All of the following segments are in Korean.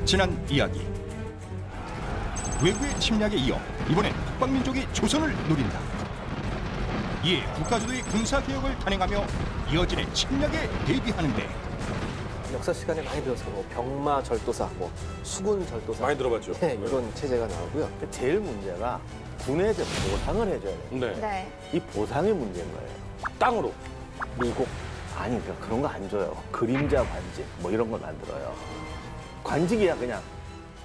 지난 이야기. 외구의 침략에 이어 이번엔 북방민족이 조선을 노린다. 이에 국가주도의 군사개혁을 단행하며 이어지는 침략에 대비하는데 역사 시간에 많이 들었어요. 뭐 병마 절도사, 뭐 수군 절도사. 많이 들어봤죠. 네, 이런 체제가 나오고요. 제일 문제가 군에 대해 보상을 해줘야 돼요. 네. 네. 이 보상이 문제인 거예요. 땅으로. 미국 아니 그런 거 안 줘요. 그림자 관직 뭐 이런 걸 만들어요. 관직이야 그냥.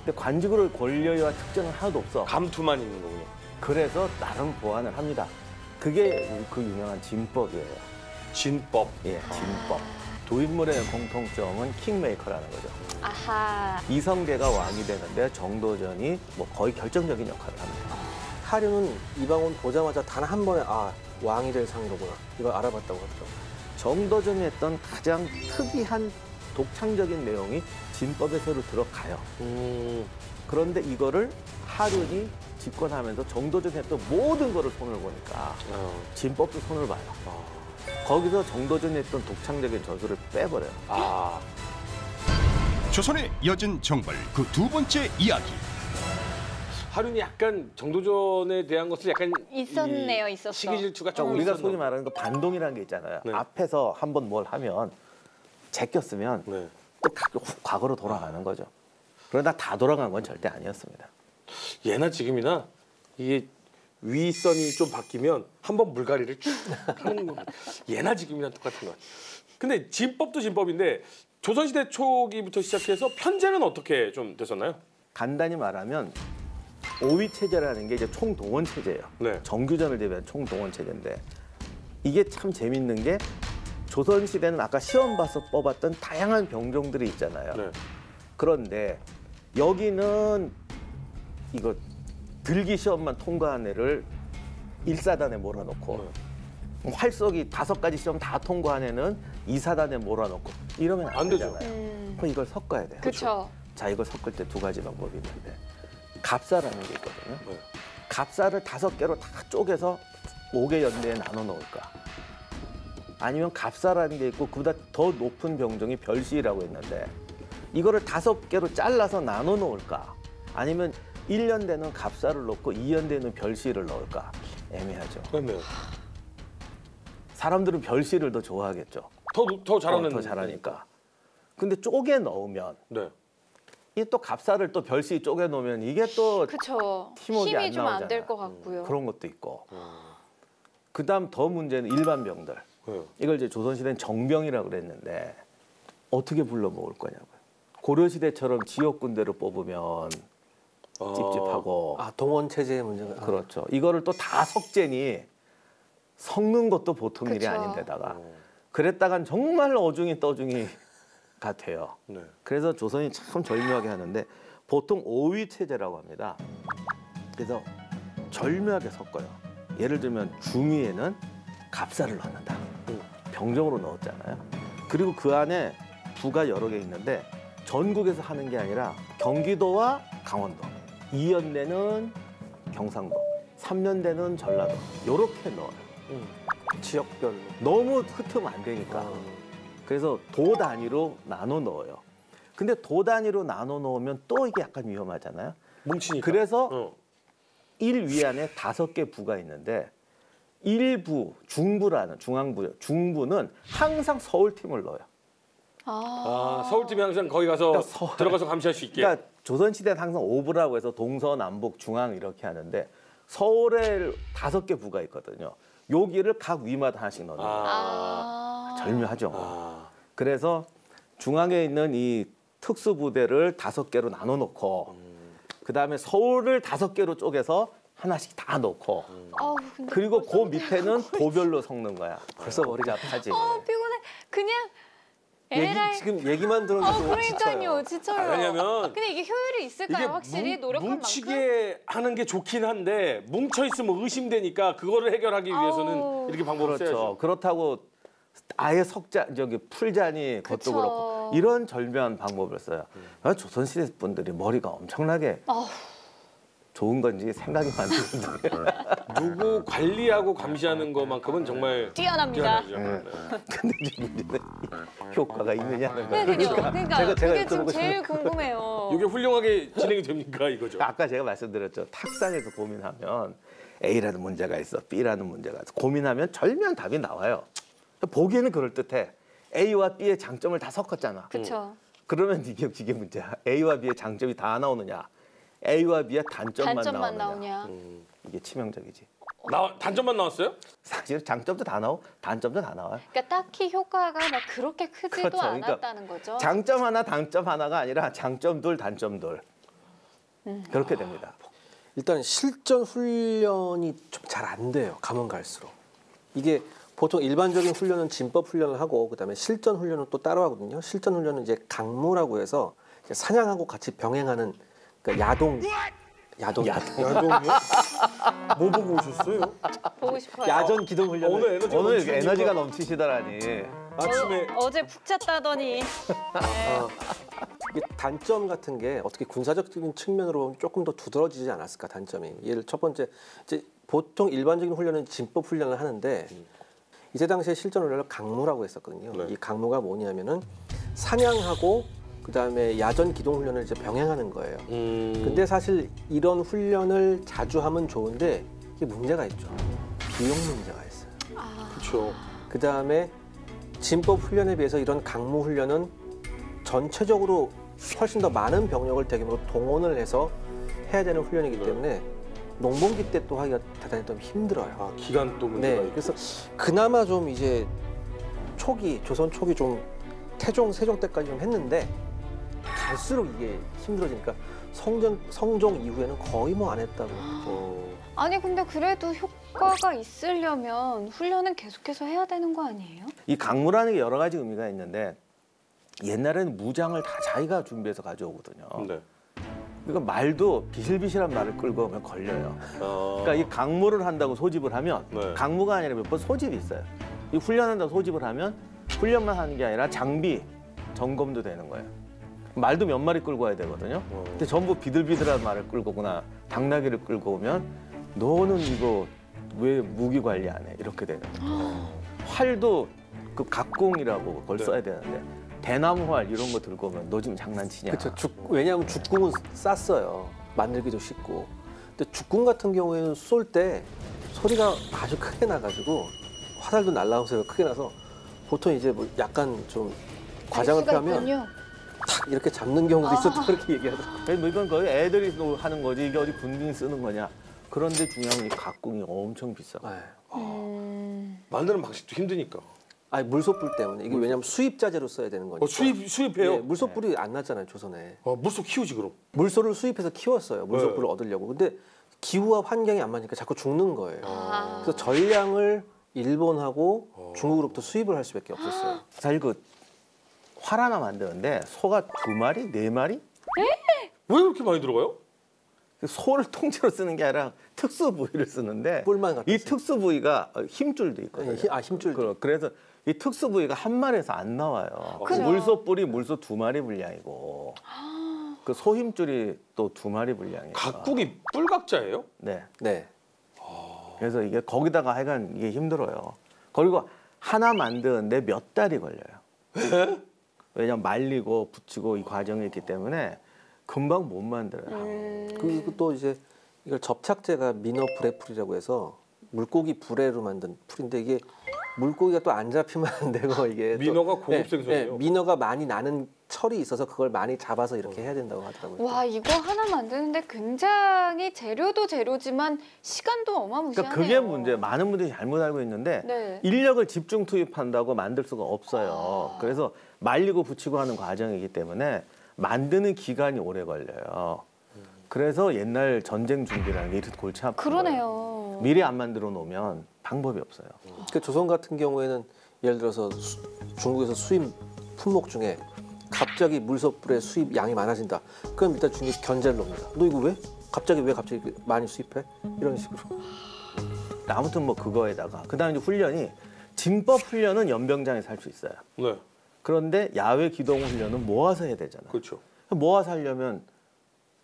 근데 관직으로 권력과 특징은 하나도 없어. 감투만 있는 거군요. 그래서 나름 보완을 합니다. 그게 그 유명한 진법이에요. 진법. 예, 진법. 두 인물의 공통점은 킹메이커라는 거죠. 아하. 이성계가 왕이 되는데 정도전이 뭐 거의 결정적인 역할을 합니다. 하류는 이방원 보자마자 단 한 번에 왕이 될 상도구나. 이걸 알아봤다고 하더라고요. 정도전이 했던 가장 특이한 독창적인 내용이 진법에 새로 들어가요. 그런데 이거를 하륜이 집권하면서 정도전 했던 모든 거를 손을 보니까 진법도 손을 봐요. 거기서 정도전이 했던 독창적인 저술을 빼버려요. 조선에 이어진 정벌 그 두 번째 이야기. 하륜이 약간 정도전에 대한 것을 약간 있었네요, 있었어. 시기 질투가 그러니까 조금 우리가 있었나 소위 말하는 거 반동이라는 게 있잖아요. 네. 앞에서 한번 뭘 하면 제꼈으면 네. 또 과거로 돌아가는 거죠. 그러나 다 돌아간 건 절대 아니었습니다. 예나 지금이나 이게 위선이 좀 바뀌면 한번 물갈이를 쭉 하는 거. 예나 지금이나 똑같은 거. 근데 진법도 진법인데 조선시대 초기부터 시작해서 편제는 어떻게 좀 됐었나요? 간단히 말하면 오위 체제라는 게 이제 총동원 체제예요. 네. 정규전을 대비한 총동원 체제인데 이게 참 재밌는 게 조선 시대는 아까 시험 봐서 뽑았던 다양한 병종들이 있잖아요. 네. 그런데 여기는 이거 들기 시험만 통과한 애를 1사단에 몰아놓고 활쏘기 5가지 시험 다 통과한 애는 2사단에 몰아놓고 이러면 안 되죠. 되잖아요. 그럼 이걸 섞어야 돼요. 그렇죠. 자, 이걸 섞을 때 두 가지 방법이 있는데 갑사라는 게 있거든요. 네. 갑사를 5개로 다 쪼개서 5개 연대에 나눠 놓을까? 아니면 갑사라는 게 있고 그보다 더 높은 병종이 별시라고 했는데 이거를 5개로 잘라서 나눠 놓을까? 아니면 1연대는 갑사를 넣고 2연대는 별시를 넣을까? 애매하죠. 그렇네요. 사람들은 별시를 더 좋아하겠죠. 더 잘하는. 더 잘하니까. 근데 쪼개 넣으면 네. 이 또 갑사를 또 별시 쪼개 놓으면 이게 또 그렇죠. 팀워크가 힘이 안 좀 안 될 나오잖아요. 것 같고요. 그런 것도 있고. 그다음 더 문제는 일반 병들. 네. 이걸 이제 조선시대는 정병이라고 그랬는데 어떻게 불러 먹을 거냐고요. 고려시대처럼 지역군대로 뽑으면 찝찝하고. 동원 체제의 문제가. 그렇죠. 이거를 또 다 석제니 섞는 것도 보통 일이 그쵸. 아닌데다가 그랬다간 정말 어중이 떠중이 가 돼요. 네. 그래서 조선이 참 절묘하게 하는데 보통 오위 체제라고 합니다. 그래서 절묘하게 섞어요. 예를 들면 중위에는 갑사를 넣는다. 병정으로 넣었잖아요. 그리고 그 안에 부가 여러 개 있는데 전국에서 하는 게 아니라 경기도와 강원도, 2연대는 경상도, 3연대는 전라도 이렇게 넣어요. 지역별로. 너무 흩으면 안 되니까. 그래서 도 단위로 나눠 넣어요. 근데 도 단위로 나눠 넣으면 또 이게 약간 위험하잖아요. 뭉치니까. 그래서 1위 안에 5개 부가 있는데 1부, 중부라는 중앙부, 중부는 항상 서울팀을 넣어요. 서울팀이 항상 거기 가서 그러니까 들어가서 감시할 수 있게. 그러니까 조선시대는 항상 오부라고 해서 동서남북 중앙 이렇게 하는데 서울에 5개 부가 있거든요. 여기를 각 위마다 하나씩 넣는 거예요. 절묘하죠. 그래서 중앙에 있는 이 특수부대를 5개로 나눠 놓고 그다음에 서울을 5개로 쪼개서 하나씩 다 넣고 그리고 그 밑에는 도별로 섞는 거야. 벌써 머리가 하지. 피곤해. 그냥 에라이. 지금 얘기만 들어도 그러니까요. 지쳐요. 왜냐면 근데 이게 효율이 있을까요? 확실히 노력한 만큼? 뭉치게 하는 게 좋긴 한데 뭉쳐 있으면 의심되니까 그거를 해결하기 위해서는 이렇게 방법을 그렇죠. 써야죠. 그렇다고 아예 풀자니 그것도 그쵸. 그렇고 이런 절묘한 방법을 써요. 조선시대 분들이 머리가 엄청나게 좋은 건지 생각이 많은데. 누구 관리하고 감시하는 것만큼은 정말 뛰어납니다. 뛰어나죠. 근데 이제 문제는 효과가 있느냐는 거예요. 그러니까 제가 그게 좀 여쭤보고 제일 궁금해요. 이게 훌륭하게 진행이 됩니까 이거죠? 아까 제가 말씀드렸죠. 탁상에서 고민하면 A라는 문제가 있어, B라는 문제가 있어. 고민하면 절묘한 답이 나와요. 보기에는 그럴듯해. A와 B의 장점을 다 섞었잖아. 그렇죠. 그러면 이게 문제야. A와 B의 장점이 다 나오느냐, A와 B의 단점만 단점만 나오느냐. 나오냐. 이게 치명적이지. 단점만 나왔어요? 사실 장점도 다 나오고 단점도 다 나와요. 그러니까 딱히 효과가 막 그렇게 크지도 그렇죠. 그러니까 않았다는 거죠. 장점 하나, 단점 하나가 아니라 장점 둘, 단점 둘. 그렇게 됩니다. 일단 실전 훈련이 좀 잘 안 돼요. 가면 갈수록. 이게 보통 일반적인 훈련은 진법 훈련을 하고 그다음에 실전 훈련은 또 따로 하거든요. 실전 훈련은 이제 강무라고 해서 이제 사냥하고 같이 병행하는 그러니까 야동이요? 뭐 보고 오셨어요? 보고 싶어요. 야전 기동 훈련을 오늘 에너지가 오늘 넘치니까. 에너지가 넘치시더라니. 아침에 어제 푹 잤다더니 이게 단점 같은 게 어떻게 군사적인 측면으로 보면 조금 더 두드러지지 않았을까 단점이. 예를 첫 번째 이제 보통 일반적인 훈련은 진법 훈련을 하는데 이때 당시에 실전 훈련을 강무라고 했었거든요. 네. 이 강무가 뭐냐면은 사냥하고 그다음에 야전 기동 훈련을 이제 병행하는 거예요. 근데 사실 이런 훈련을 자주 하면 좋은데 이게 문제가 있죠. 비용 문제가 있어요. 그렇죠. 그다음에 진법 훈련에 비해서 이런 강무 훈련은 전체적으로 훨씬 더 많은 병력을 대규모로 동원을 해서 해야 되는 훈련이기 때문에 농번기 때 또 하기가 대단히 좀 힘들어요. 아, 기간 또 문제가 네, 있고. 그래서 그나마 좀 이제 조선 초기 좀 태종, 세종 때까지 좀 했는데 갈수록 이게 힘들어지니까 성종 이후에는 거의 뭐 안 했다고. 아니 근데 그래도 효과가 있으려면 훈련은 계속해서 해야 되는 거 아니에요? 이 강무라는 게 여러 가지 의미가 있는데 옛날에는 무장을 다 자기가 준비해서 가져오거든요. 네. 그러니까 말도 비실비실한 말을 끌고 오면 걸려요. 그러니까 이 강무를 한다고 소집을 하면 네. 강무가 아니라 몇 번 소집이 있어요. 이 훈련한다고 소집을 하면 훈련만 하는 게 아니라 장비 점검도 되는 거예요. 말도 몇 마리 끌고 와야 되거든요. 근데 전부 비들비들한 말을 끌고 오거나 당나귀를 끌고 오면 너는 이거 왜 무기 관리 안 해? 이렇게 되는 거예요. 활도 그 각공이라고 그걸 네. 써야 되는데 대나무활 이런 거 들고 오면 너 지금 장난치냐? 그렇죠. 왜냐하면 죽궁은 쌌어요. 만들기도 쉽고. 근데 죽궁 같은 경우에는 쏠 때 소리가 아주 크게 나가지고 화살도 날라오면서 크게 나서 보통 이제 뭐 약간 좀 과장을 수가 피하면 있군요. 탁 이렇게 잡는 경우도 있었다 그렇게 얘기하더라고요. 그래서 이건 거의 애들이 하는 거지 이게 어디 군인이 쓰는 거냐? 그런데 중요한 건 이 각궁이 엄청 비싸. 네. 만드는 방식도 힘드니까. 아니 물소불 때문에 이게 왜냐하면 수입자재로 써야 되는 거니까. 수입해요. 예, 물소불이 안 났잖아요 조선에. 물속 키우지 그럼. 물소를 수입해서 키웠어요. 물소불을 얻으려고. 근데 기후와 환경이 안 맞으니까 자꾸 죽는 거예요. 그래서 전량을 일본하고 중국으로부터 수입을 할 수밖에 없었어요. 사실 그 활 하나 만드는데 소가 2마리, 4마리? 왜 그렇게 많이 들어가요? 소를 통째로 쓰는 게 아니라 특수 부위를 쓰는데 뿔만 갖다 이 써요. 특수 부위가 힘줄도 있거든요. 힘줄. 그래서 이 특수 부위가 한 마리에서 안 나와요. 그죠. 물소 뿔이 물소 2마리 분량이고 그 소 힘줄이 또 2마리 분량이에요. 각국이 뿔각자예요? 네. 네. 그래서 이게 거기다가 하여간 이게 힘들어요. 그리고 하나 만드는데 몇 달이 걸려요. 왜냐면 말리고 붙이고 이 과정이 있기 때문에 금방 못 만들어요. 그리고 또 이제 이걸 접착제가 미너 브레풀이라고 해서 물고기 불에로 만든 풀인데 이게 물고기가 또 안 잡히면 안 되고 이게 또- 민어가 고급 생선이에요? 민어가 많이 나는 철이 있어서 그걸 많이 잡아서 이렇게 해야 된다고 하더라고요. 와 이거 하나 만드는데 굉장히 재료도 재료지만 시간도 어마무시하네요. 그러니까 그게 문제. 많은 분들이 잘못 알고 있는데 네. 인력을 집중 투입한다고 만들 수가 없어요. 그래서 말리고 붙이고 하는 과정이기 때문에 만드는 기간이 오래 걸려요. 그래서 옛날 전쟁 준비라는 게 이렇게 골치 아픈 거예요. 그러네요. 미리 안 만들어 놓으면 방법이 없어요. 그 조선 같은 경우에는 예를 들어서 중국에서 수입 품목 중에 갑자기 물소불의 수입 양이 많아진다. 그럼 일단 중국이 견제를 놓습니다. 너 이거 왜? 갑자기 많이 수입해? 이런 식으로. 아무튼 뭐 그거에다가 그다음에 이제 훈련이 진법 훈련은 연병장에서 할 수 있어요.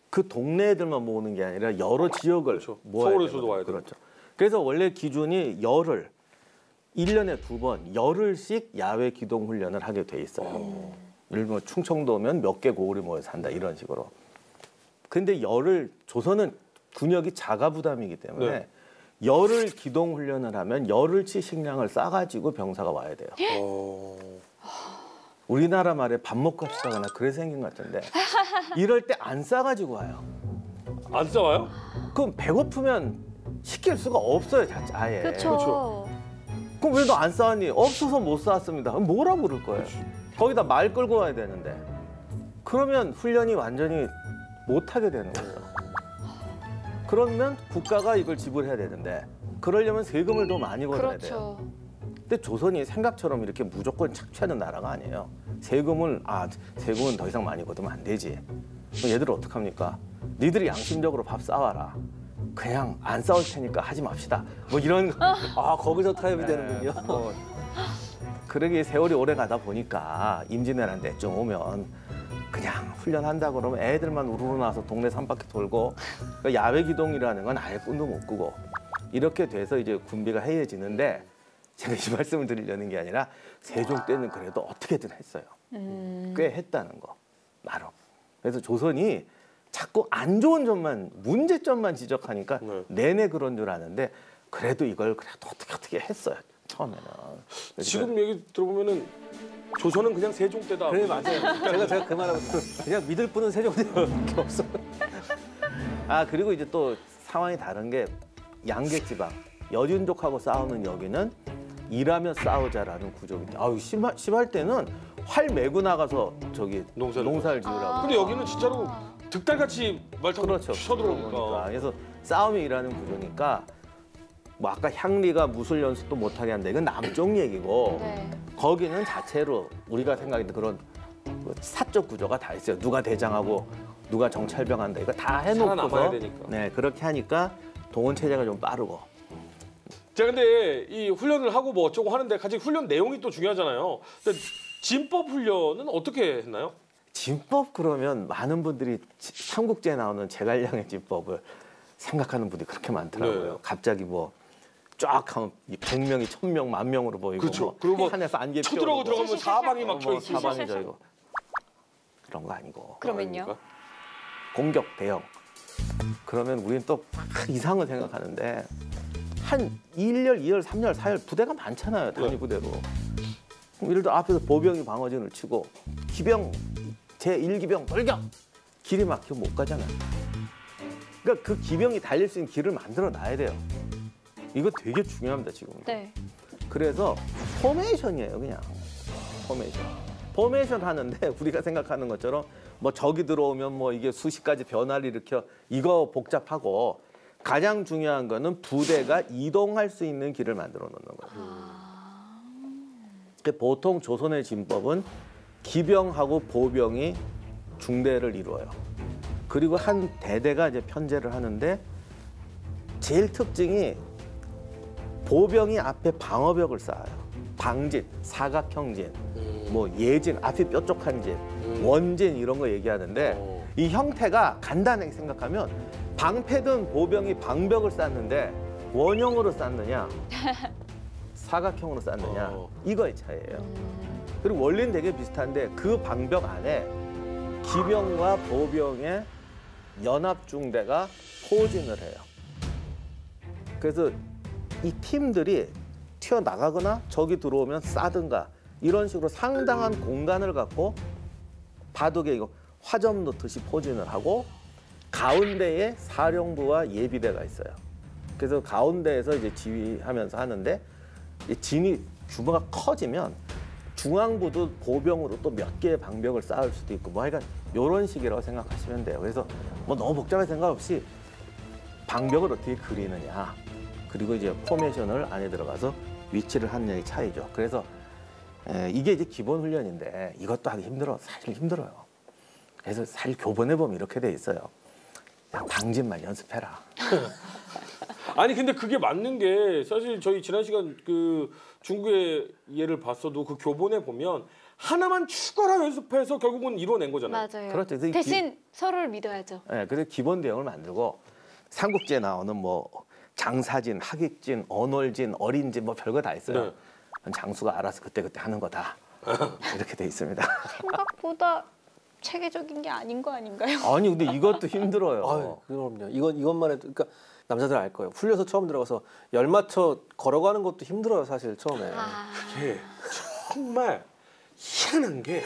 그 동네 애들만 모으는 게 아니라 여러 지역을 그렇죠. 모아야 서울에서도 되거든요. 와야 되고. 그렇죠. 그래서 원래 기준이 열흘, 1년에 2번 열흘씩 야외 기동 훈련을 하게 돼 있어요. 예를 들면 충청도면 몇 개 고을이 모여서 한다 이런 식으로. 근데 열흘 조선은 군역이 자가 부담이기 때문에 네. 열흘 기동 훈련을 하면 열흘치 식량을 싸가지고 병사가 와야 돼요. 우리나라 말에 밥 먹고 합시다거나 그래 생긴 것 같은데 이럴 때 안 싸가지고 와요. 안 싸워요? 그럼 배고프면 시킬 수가 없어요, 아예. 그렇죠. 그럼 왜 너 안 싸웠니? 없어서 못 싸웠습니다. 그럼 뭐라고 그럴 거예요? 거기다 말 끌고 와야 되는데. 그러면 훈련이 완전히 못하게 되는 거죠. 그러면 국가가 이걸 지불해야 되는데 그러려면 세금을 더 많이 걷어야 돼요. 그렇죠. 근데 조선이 생각처럼 이렇게 무조건 착취하는 나라가 아니에요. 세금은 더 이상 많이 걷으면 안 되지. 그럼 얘들 어떡합니까? 니들이 양심적으로 밥 싸와라. 그냥 안 싸울 테니까 하지 맙시다. 뭐 이런 거기서 타협이 되는군요. 뭐 그러게 세월이 오래 가다 보니까 임진왜란 때쯤 오면 그냥 훈련한다 그러면 애들만 우르르 나와서 동네 산바퀴 돌고 그러니까 야외 기동이라는 건 아예 꿈도 못 꾸고 이렇게 돼서 이제 군비가 해이해지는데 제가 이 말씀을 드리려는 게 아니라 세종 때는 그래도 어떻게든 했어요. 꽤 했다는 거 나름. 그래서 조선이 자꾸 안 좋은 점만 문제점만 지적하니까 네. 내내 그런 줄 아는데 그래도 이걸 그래도 어떻게 했어요 처음에는. 지금 얘기 들어보면은 조선은 그냥 세종 때다. 그래 맞아요. 제가 그 말하고 그냥 믿을 분은 세종대왕밖에 없어. 그리고 이제 또 상황이 다른 게 양객지방 여진족하고 싸우는 여기는 일하며 싸우자라는 구조인데 심할 때는 활 메고 나가서 저기 농사를 지으라고. 근데 여기는 진짜로 득달같이 말 타고 그렇죠. 쳐들어오니까. 그래서 싸움이 일하는 구조니까 뭐 아까 향리가 무술 연습도 못하게 한다. 이건 남쪽 얘기고 네. 거기는 자체로 우리가 생각했던 그런 사적 구조가 다 있어요. 누가 대장하고 누가 정찰병한다. 이거 다 살아남아야 해놓고서 되니까. 네 그렇게 하니까 동원 체제가 좀 빠르고. 자, 근데 이 훈련을 하고 뭐 어쩌고 하는데 같이 훈련 내용이 또 중요하잖아요. 근데 진법 훈련은 어떻게 했나요? 진법 그러면 많은 분들이 삼국지에 나오는 제갈량의 진법을 생각하는 분들이 그렇게 많더라고요. 네. 갑자기 뭐 쫙 하면 100명이 1000명, 10,000명으로 보이고 그렇죠. 뭐 그리고 뭐 산에서 안개 쳐들어가고 피우고 들어가면 사방이 막혀 뭐 있고. 사방이 저이고 그런 거 아니고 그러면요? 공격 대형 그러면 우리는 또 이상을 생각하는데 한 1열, 2열, 3열, 4열 부대가 많잖아요. 단위 네. 부대로. 그럼 예를 들어 앞에서 보병이 방어진을 치고 기병 제1기병 돌격 길이 막히면 못 가잖아요. 그러니까 그 기병이 달릴 수 있는 길을 만들어 놔야 돼요. 이거 되게 중요합니다 지금. 네. 그래서 포메이션이에요 그냥 포메이션 하는데 우리가 생각하는 것처럼 뭐 적이 들어오면 뭐 이게 수십 가지 변화를 일으켜 이거 복잡하고 가장 중요한 거는 부대가 이동할 수 있는 길을 만들어 놓는 거예요. 그러니까 보통 조선의 진법은 기병하고 보병이 중대를 이루어요. 그리고 한 대대가 이제 편제를 하는데 제일 특징이 보병이 앞에 방어벽을 쌓아요. 방진, 사각형진, 뭐 예진, 앞이 뾰족한 진, 원진 이런 거 얘기하는데 이 형태가 간단하게 생각하면 방패든 보병이 방벽을 쌓는데 원형으로 쌓느냐 사각형으로 쌓느냐 이거의 차이예요. 그리고 원리는 되게 비슷한데 그 방벽 안에 기병과 보병의 연합중대가 포진을 해요. 그래서 이 팀들이 튀어나가거나 적이 들어오면 싸든가 이런 식으로 상당한 공간을 갖고 바둑에 이거 화점 놓듯이 포진을 하고 가운데에 사령부와 예비대가 있어요. 그래서 가운데에서 이제 지휘하면서 하는데 진이 규모가 커지면 중앙부도 보병으로 또 몇 개의 방벽을 쌓을 수도 있고 뭐 하여간 이런 식이라고 생각하시면 돼요. 그래서 뭐 너무 복잡한 생각 없이 방벽을 어떻게 그리느냐 그리고 이제 포메이션을 안에 들어가서 위치를 하느냐의 차이죠. 그래서 이게 이제 기본 훈련인데 이것도 하기 사실 힘들어요. 그래서 사실 교본에 보면 이렇게 돼 있어요. 그냥 방진만 연습해라. 아니 근데 그게 맞는 게 사실 저희 지난 시간 그 중국의 예를 봤어도 그 교본에 보면 하나만 추가로 연습해서 결국은 이뤄낸 거잖아요. 맞아요. 그렇죠. 그래서 대신 서로를 믿어야죠. 네, 그래서 기본 대응을 만들고 삼국지에 나오는 뭐 장사진, 하객진, 언월진, 어린진 뭐 별거 다 있어요. 장수가 알아서 그때그때 하는 거다. 이렇게 돼 있습니다. 생각보다 체계적인 게 아닌 거 아닌가요? 아니 근데 이것도 힘들어요. 아유, 그럼요. 이것만 해도 그러니까 남자들 알 거예요. 훈련소 처음 들어가서 열 맞춰 걸어가는 것도 힘들어요, 사실 처음에. 이게 정말 희한한 게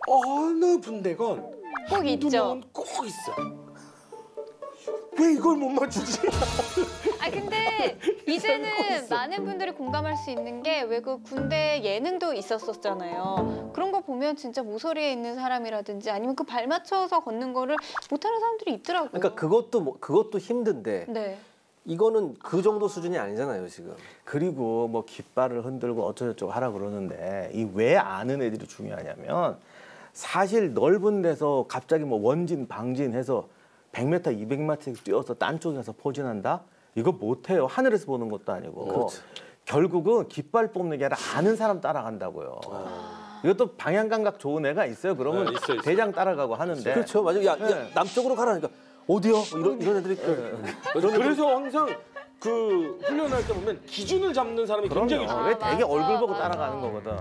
어느 분대건 꼭 있죠. 명은 꼭 있어. 왜 이걸 못 맞추지? 아 근데 이제는 많은 분들이 공감할 수 있는 게 외국 군대 예능도 있었었잖아요. 그런 거 보면 진짜 모서리에 있는 사람이라든지 아니면 그 발 맞춰서 걷는 거를 못하는 사람들이 있더라고요. 그러니까 그것도 힘든데 네. 이거는 그 정도 수준이 아니잖아요, 지금. 그리고 뭐 깃발을 흔들고 어쩌고저쩌고 하라 그러는데 이 왜 아는 애들이 중요하냐면 사실 넓은 데서 갑자기 뭐 원진 방진 해서 100m, 200m씩 뛰어서 딴 쪽에서 포진한다? 이거 못해요. 하늘에서 보는 것도 아니고. 그렇죠. 결국은 깃발 뽑는 게 아니라 아는 사람 따라간다고요. 이것도 방향 감각 좋은 애가 있어요. 그러면 네, 있어요. 대장 따라가고 하는데. 그렇죠, 맞아요. 야, 네. 남쪽으로 가라니까 어디요? 이런 애들이 그래서 항상 그 훈련할 때 보면 기준을 잡는 사람이 굉장히 그럼요. 중요해요. 왜 되게 맞아, 얼굴 보고 맞아. 따라가는 거거든.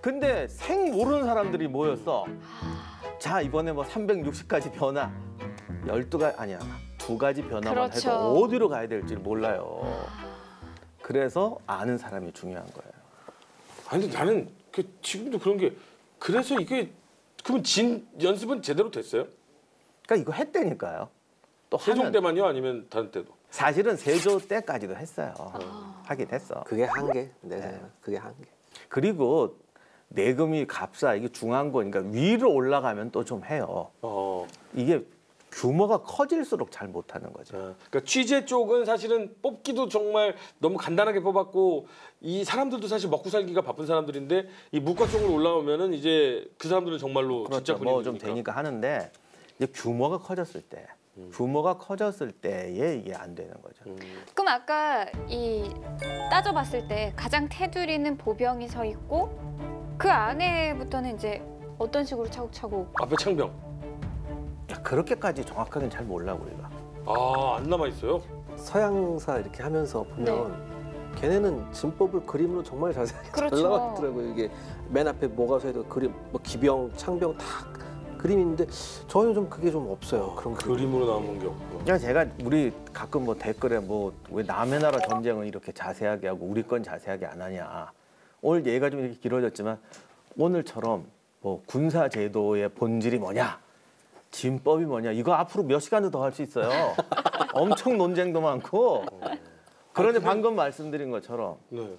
근데 생 모르는 사람들이 모였어. 자, 이번에 뭐 360가지 변화. 12가지 아니야. 2가지 변화만 그렇죠. 해도 어디로 가야 될지 몰라요. 그래서 아는 사람이 중요한 거예요. 아니 근데 나는 그 지금도 그런 게 그래서 이게 그러면 연습은 제대로 됐어요? 그러니까 이거 했다니까요. 또 세종 하면 때만요? 아니면 다른 때도? 사실은 세조 때까지도 했어요. 하긴 했어. 그게 한계. 네, 그게 한계. 그리고 내금이 갑사 이게 중앙고니까 위로 올라가면 또 좀 해요. 이게 규모가 커질수록 잘 못하는 거죠. 그러니까 취재 쪽은 사실은 뽑기도 정말 너무 간단하게 뽑았고 이 사람들도 사실 먹고 살기가 바쁜 사람들인데 이 문과 쪽으로 올라오면은 이제 그 사람들은 정말로 진짜 그렇죠. 뭐 좀 군인이니까. 되니까 하는데 이제 규모가 커졌을 때, 규모가 커졌을 때에 이게 안 되는 거죠. 그럼 아까 이 따져봤을 때 가장 테두리는 보병이 서 있고 그 안에부터는 이제 어떤 식으로 차곡차곡 앞에 창병. 야, 그렇게까지 정확하게는 잘 몰라 우리가. 안 남아 있어요? 서양사 이렇게 하면서 보면 걔네는 진법을 그림으로 정말 자세하게 그렇죠. 잘 나왔더라고요. 이게 맨 앞에 뭐가 서 있고 그림, 뭐 기병, 창병 다 그림인데 저희는 좀 그게 좀 없어요. 그런 그림으로 나오는 게 없고. 그냥 제가 우리 가끔 뭐 댓글에 뭐 왜 남의 나라 전쟁은 이렇게 자세하게 하고 우리 건 자세하게 안 하냐. 오늘 얘기가 좀 이렇게 길어졌지만 오늘처럼 뭐 군사 제도의 본질이 뭐냐, 진법이 뭐냐 이거 앞으로 몇 시간도 더 할 수 있어요. 엄청 논쟁도 많고. 그런데 방금 말씀드린 것처럼 네.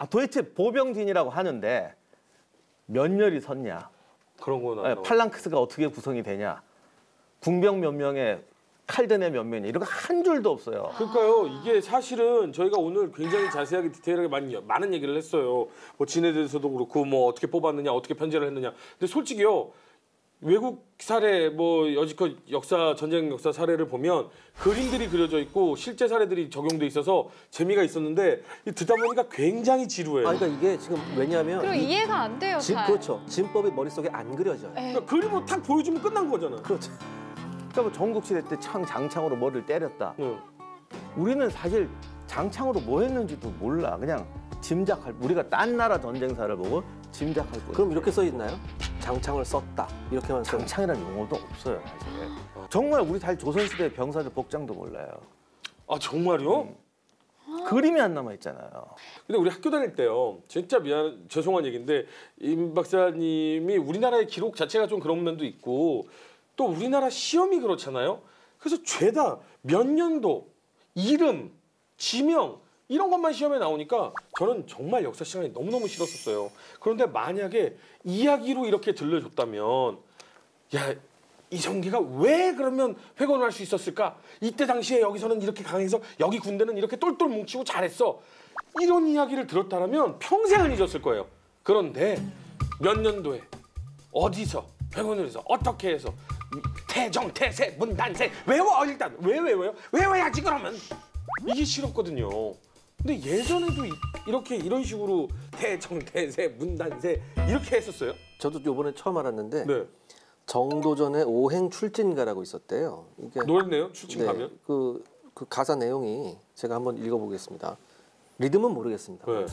도대체 보병진이라고 하는데 몇 열이 섰냐, 그런 건 안 나와. 팔랑크스가 어떻게 구성이 되냐, 궁병 몇 명에 칼드네 몇 명이냐 이런 거 한 줄도 없어요. 그러니까요. 이게 사실은 저희가 오늘 굉장히 자세하게 디테일하게 많은 얘기를 했어요. 뭐 진에 대해서도 그렇고 뭐 어떻게 뽑았느냐, 어떻게 편제를 했느냐. 근데 솔직히요. 외국 사례 뭐 여지껏 전쟁 역사 사례를 보면 그림들이 그려져 있고 실제 사례들이 적용돼 있어서 재미가 있었는데 듣다 보니까 굉장히 지루해요. 그러니까 이게 지금 왜냐하면 그리고 이해가 안 돼요. 잘. 그렇죠. 진법이 머릿속에 안 그려져요. 에이, 그러니까 그림으로 탁 보여주면 끝난 거잖아. 그렇죠. 그러니까 뭐 전국시대 때 장창으로 머리를 때렸다. 네. 우리는 사실 장창으로 뭐 했는지도 몰라. 그냥 짐작할. 우리가 딴 나라 전쟁사를 보고 짐작할 뿐. 그럼 이렇게 써 있나요? 장창을 썼다. 이렇게만 써. 장창이라는 용어도 없어요, 사실. 정말 우리 잘 조선시대 병사들 복장도 몰라요. 아 정말요? 그림이 안 남아 있잖아요. 근데 우리 학교 다닐 때요. 진짜 죄송한 얘기인데 임 박사님이 우리나라의 기록 자체가 좀 그런 면도 있고 또 우리나라 시험이 그렇잖아요. 그래서 죄다 몇 년도, 이름, 지명 이런 것만 시험에 나오니까 저는 정말 역사 시간이 너무너무 싫었었어요. 그런데 만약에 이야기로 이렇게 들려줬다면 야, 이성계가 왜 그러면 회gon을 할 수 있었을까? 이때 당시에 여기서는 이렇게 강해서 여기 군대는 이렇게 똘똘 뭉치고 잘했어. 이런 이야기를 들었다면 평생 안 잊었을 거예요. 그런데 몇 년도에 어디서 회gon을 해서 어떻게 해서 태정, 태세, 문단세 외워 일단 왜 외워요? 외워야지 그러면 이게 싫었거든요. 근데 예전에도 이렇게 이런 식으로 대정대세 문단세 이렇게 했었어요? 저도 요번에 처음 알았는데 네. 정도전에 오행 출진가라고 있었대요. 이게 노랬네요. 출신 네, 가면. 그 가사 내용이 제가 한번 읽어보겠습니다. 리듬은 모르겠습니다. 네.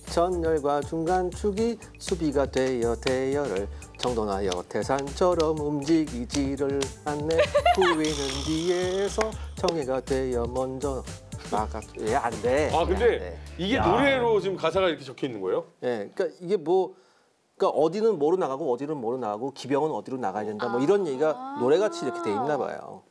전열과 중간축이 수비가 되어 대열을 정돈하여 태산처럼 움직이지를 않네. 후위는 뒤에서 정예가 되어 먼저 막아. 안 돼. 아 안 근데 돼. 이게 야. 노래로 지금 가사가 이렇게 적혀 있는 거예요? 예, 그러니까 이게 뭐, 그러니까 어디는 뭐로 나가고 어디는 뭐로 나가고 기병은 어디로 나가야 된다. 뭐 이런 얘기가 노래같이 이렇게 돼 있나 봐요.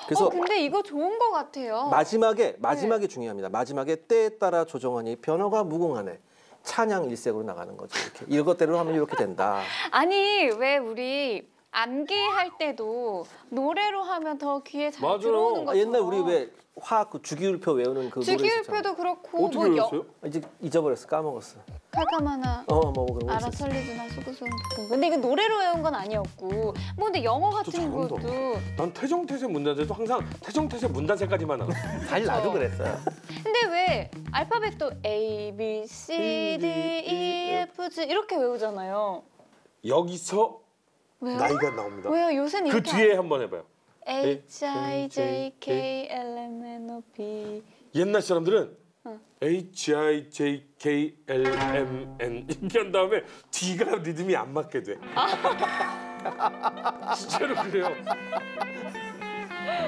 그래서 근데 이거 좋은 것 같아요. 마지막에 네. 중요합니다. 마지막에 때에 따라 조정하니 변화가 무궁하네. 찬양 일색으로 나가는 거죠. 이렇게 이것대로 하면 이렇게 된다. 아니 왜 우리 암기할 때도 노래로 하면 더 귀에 잘 맞아요. 들어오는 아, 것처럼. 옛날 우리 왜 화학 그 주기율표 외우는 그 노래 있었잖아. 주기율표도 그렇고 어떻게 뭐 외웠어요? 이제 잊어버렸어, 까먹었어. 칼카마나 뭐 그런 거 아라 있었어. 설리주나 수구수는 볶음. 근데 이거 노래로 외운 건 아니었고 뭐 근데 영어 같은 잘한다. 것도 난 태정태세 문단세도 항상 태정태세 문단세까지만 알아. 사실 나도 그랬어요. 근데 왜 알파벳도 A, B, C, D, E, F, G 이렇게 외우잖아요. 여기서 왜요? 나이가 나옵니다. 왜요? 요새는 그 이렇게 뒤에 한번 해봐요. H, I, J, K, L, M, N, O, P 옛날 사람들은 응. H, I, J, K, L, M, N 이렇게 한 다음에 D가 리듬이 안 맞게 돼. 진짜로 그래요.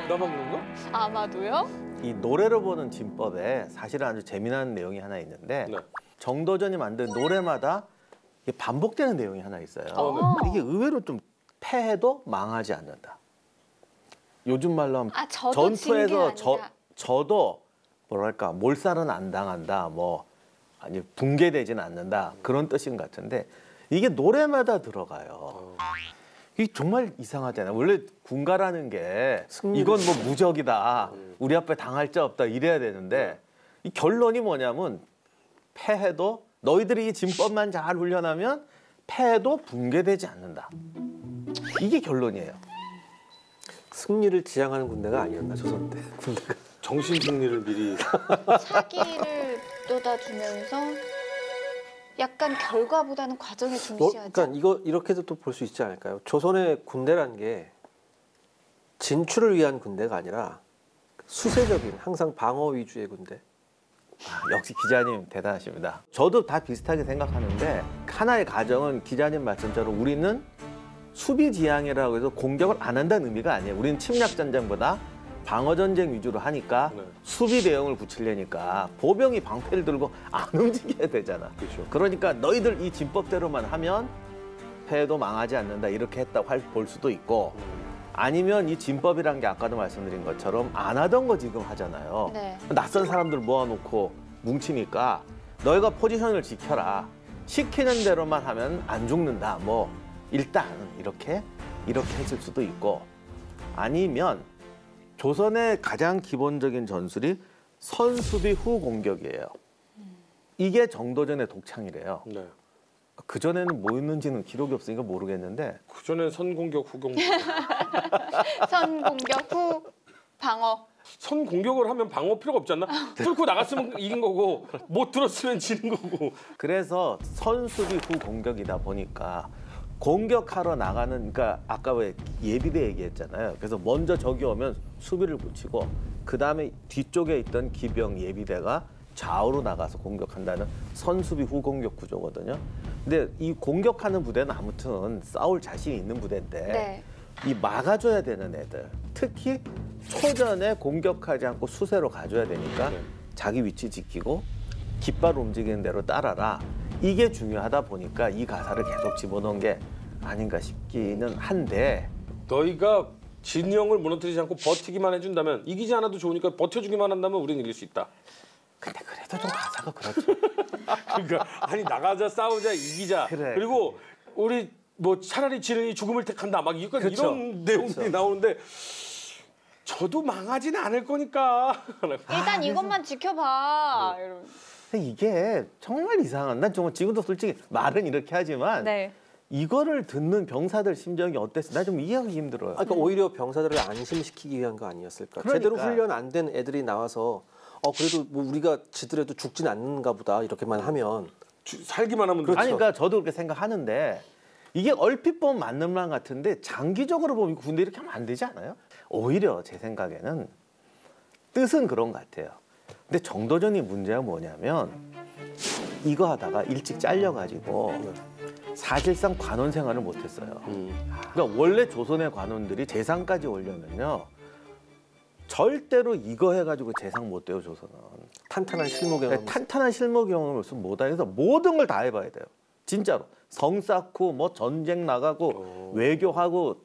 나만 그런가? 아마도요? 이 노래로 보는 진법에 사실은 아주 재미난 내용이 하나 있는데 네. 정도전이 만든 노래마다 이게 반복되는 내용이 하나 있어요. 네. 이게 의외로 좀 패해도 망하지 않는다. 요즘 말로 하면 저도 진게 전투에서 아니라. 저도 뭐랄까 몰살은 안 당한다. 뭐 아니 붕괴되지는 않는다. 그런 뜻인 것 같은데 이게 노래마다 들어가요. 이게 정말 이상하잖아요. 원래 군가라는 게 이건 뭐 무적이다. 우리 앞에 당할 자 없다 이래야 되는데 이 결론이 뭐냐면 패해도 너희들이 이 진법만 잘 훈련하면 패해도 붕괴되지 않는다. 이게 결론이에요. 승리를 지향하는 군대가 아니었나 조선 때 군대가. 정신 승리를 미리. 사기를 쏟아주면서 약간 결과보다는 과정에 중시하자. 그러니까 이거 이렇게도 또 볼 수 있지 않을까요? 조선의 군대라는 게 진출을 위한 군대가 아니라 수세적인 항상 방어 위주의 군대. 역시 기자님 대단하십니다. 저도 다 비슷하게 생각하는데 하나의 가정은 기자님 말씀대로 우리는 수비 지향이라고 해서 공격을 안 한다는 의미가 아니에요. 우리는 침략 전쟁보다 방어 전쟁 위주로 하니까 네. 수비 대응을 굳히려니까 보병이 방패를 들고 안 움직여야 되잖아. 그렇죠. 그러니까 너희들 이 진법대로만 하면 패해도 망하지 않는다 이렇게 했다고 볼 수도 있고 아니면 이 진법이란 게 아까도 말씀드린 것처럼 안 하던 거 지금 하잖아요. 네. 낯선 사람들 모아놓고 뭉치니까 너희가 포지션을 지켜라. 시키는 대로만 하면 안 죽는다. 뭐 일단 이렇게 했을 수도 있고 아니면 조선의 가장 기본적인 전술이 선수비 후 공격이에요. 이게 정도전의 독창이래요. 네. 그 전에는 뭐였는지는 기록이 없으니까 모르겠는데 그 전에 선공격 후공격. 선공격 후 방어. 선 공격을 하면 방어 필요가 없지 않나? 뚫고 나갔으면 이긴 거고 못 들었으면 지는 거고. 그래서 선수비 후 공격이다 보니까 공격하러 나가는 그러니까 아까 왜 예비대 얘기했잖아요. 그래서 먼저 적이 오면 수비를 붙이고 그다음에 뒤쪽에 있던 기병 예비대가 좌우로 나가서 공격한다는 선수비 후 공격 구조거든요. 근데 이 공격하는 부대는 아무튼 싸울 자신이 있는 부대인데 네. 이 막아줘야 되는 애들 특히 초전에 공격하지 않고 수세로 가줘야 되니까 네. 자기 위치 지키고 깃발 움직이는 대로 따라라. 이게 중요하다 보니까 이 가사를 계속 집어넣은 게 아닌가 싶기는 한데 너희가 진영을 무너뜨리지 않고 버티기만 해준다면 이기지 않아도 좋으니까 버텨주기만 한다면 우리는 이길 수 있다. 근데 그래도 좀 가사가 그렇죠. 그러니까 아니 나가자 싸우자 이기자. 그래. 그리고 우리 뭐 차라리 지른이 죽음을 택한다 막 이런 그렇죠. 내용들이 그렇죠. 나오는데 저도 망하지는 않을 거니까. 일단 이것만 지켜봐. 이러면. 근데 이게 정말 이상한. 난 정말 지금도 솔직히 말은 이렇게 하지만 네. 이거를 듣는 병사들 심정이 어땠어? 나 좀 이해하기 힘들어요. 그러니까 오히려 병사들을 안심시키기 위한 거 아니었을까? 그러니까. 제대로 훈련 안 된 애들이 나와서 그래도 뭐 우리가 지더라도 죽진 않는가 보다 이렇게만 하면 살기만 하면 그렇죠. 아니 그러니까 저도 그렇게 생각하는데 이게 얼핏 보면 맞는 말 같은데 장기적으로 보면 군대 이렇게 하면 안 되지 않아요? 오히려 제 생각에는 뜻은 그런 것 같아요. 근데 정도전이 문제가 뭐냐면 이거 하다가 일찍 잘려가지고 사실상 관원 생활을 못했어요. 그러니까 원래 조선의 관원들이 재상까지 오려면요 절대로 이거 해가지고 재상 못 돼요. 조선은 탄탄한 실무 경험. 탄탄한 실무 경험을 없으면 못하 해서 모든 걸 다 해봐야 돼요. 진짜로 성 쌓고 뭐 전쟁 나가고 외교하고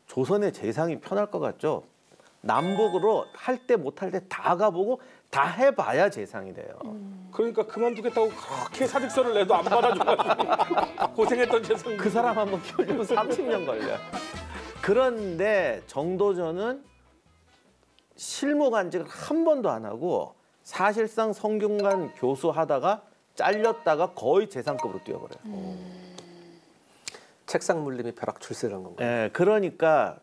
조선의 재상이 편할 것 같죠? 남북으로 할 때 못할 때 다 가보고 다 해봐야 재상이 돼요. 그러니까 그만두겠다고 그렇게 사직서를 내도 안 받아줘가지고 고생했던 재상. 그 사람 한번 키우려면 30년 걸려요. 그런데 정도전은 실무 간직을 한 번도 안 하고 사실상 성균관 교수하다가 잘렸다가 거의 재상급으로 뛰어버려요. 책상 물림이 벼락 출세를 한 건가요? 예, 그러니까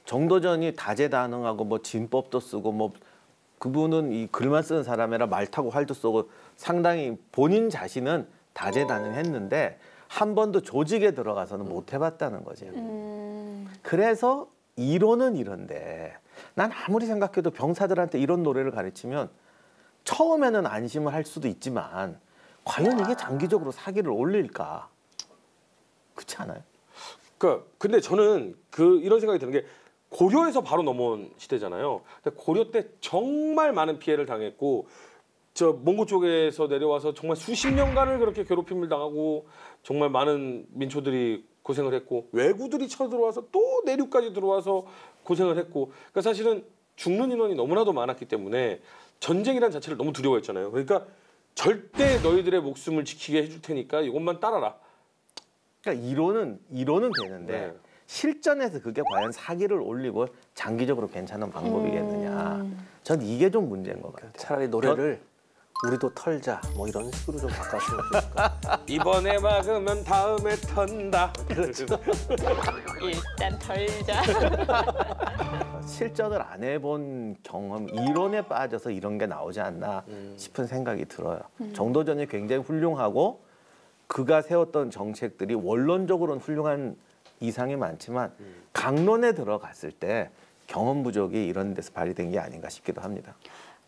정도전이 다재다능하고 뭐 진법도 쓰고 뭐 그분은 이 글만 쓰는 사람이라 말 타고 활도 쏘고 상당히 본인 자신은 다재다능했는데 한 번도 조직에 들어가서는 못 해봤다는 거죠. 그래서 이론은 이런데 난 아무리 생각해도 병사들한테 이런 노래를 가르치면 처음에는 안심을 할 수도 있지만 과연 이게 장기적으로 사기를 올릴까? 그렇지 않아요? 그러니까 근데 저는 이런 생각이 드는 게 고려에서 바로 넘어온 시대잖아요. 근데 고려 때 정말 많은 피해를 당했고 저 몽고 쪽에서 내려와서 정말 수십 년간을 그렇게 괴롭힘을 당하고 정말 많은 민초들이 고생을 했고 왜구들이 쳐들어와서 또 내륙까지 들어와서 고생을 했고 그러니까 사실은 죽는 인원이 너무나도 많았기 때문에 전쟁이란 자체를 너무 두려워했잖아요. 그러니까 절대 너희들의 목숨을 지키게 해줄 테니까 이것만 따라라. 그러니까 이론은 되는데 네. 실전에서 그게 과연 사기를 올리고 장기적으로 괜찮은 방법이겠느냐. 전 이게 좀 문제인 것 같아요. 차라리 노래를 우리도 털자 뭐 이런 식으로 좀 바꿨으면 좋을까. 이번에 막으면 다음에 턴다. 일단 털자. 실전을 안 해본 경험, 이론에 빠져서 이런 게 나오지 않나 싶은 생각이 들어요. 정도전이 굉장히 훌륭하고 그가 세웠던 정책들이 원론적으로는 훌륭한 이상이 많지만 강론에 들어갔을 때 경험 부족이 이런 데서 발휘된 게 아닌가 싶기도 합니다.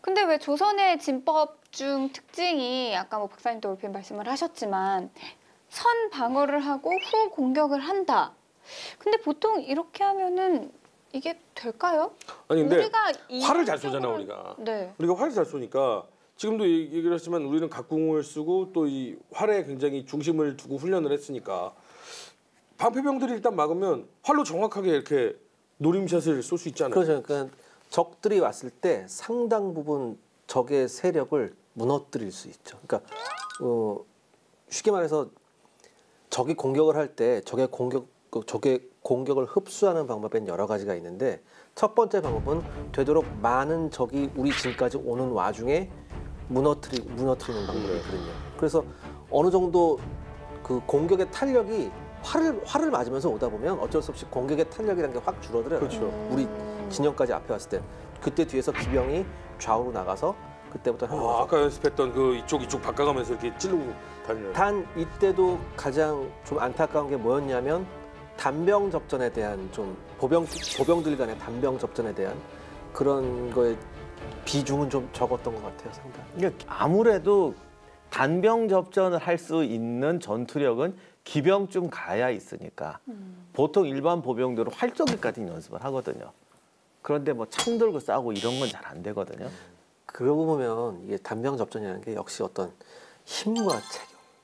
근데 왜 조선의 진법 중 특징이 아까 뭐 박사님도 올펜 말씀을 하셨지만 선 방어를 하고 후 공격을 한다. 근데 보통 이렇게 하면은 이게 될까요? 아니 근데 우리가 활을 잘 이론적으로- 쏘잖아 우리가. 네. 우리가 활을 잘 쏘니까 지금도 얘기를 했지만 우리는 각궁을 쓰고 또 이 활에 굉장히 중심을 두고 훈련을 했으니까 방패병들이 일단 막으면 활로 정확하게 이렇게 노림샷을 쏠 수 있잖아요. 그렇죠. 그러니까 적들이 왔을 때 상당 부분 적의 세력을 무너뜨릴 수 있죠. 그러니까 쉽게 말해서 적이 공격을 할 때 적의 공격을 흡수하는 방법엔 여러 가지가 있는데 첫 번째 방법은 되도록 많은 적이 우리 진까지 오는 와중에 무너뜨리는 방법이거든요. 그래서 어느 정도 그 공격의 탄력이 활을 맞으면서 오다 보면 어쩔 수 없이 공격의 탄력이라는 게 확 줄어들어요. 그렇죠. 우리 진영까지 앞에 왔을 때 그때 뒤에서 기병이 좌우로 나가서 그때부터 아까 연습했던 그 이쪽 바꿔가면서 이렇게 찌르고 다니는. 단 이때도 가장 좀 안타까운 게 뭐였냐면 단병 접전에 대한 좀 보병들 간의 단병 접전에 대한 그런 거에 비중은 좀 적었던 것 같아요, 상당히. 그러니까 아무래도 단병 접전을 할 수 있는 전투력은 기병쯤 가야 있으니까 보통 일반 보병들은 활쏘기까지 연습을 하거든요. 그런데 뭐 창 들고 싸우고 이런 건 잘 안 되거든요. 그러고 보면 이게 단병 접전이라는 게 역시 어떤 힘과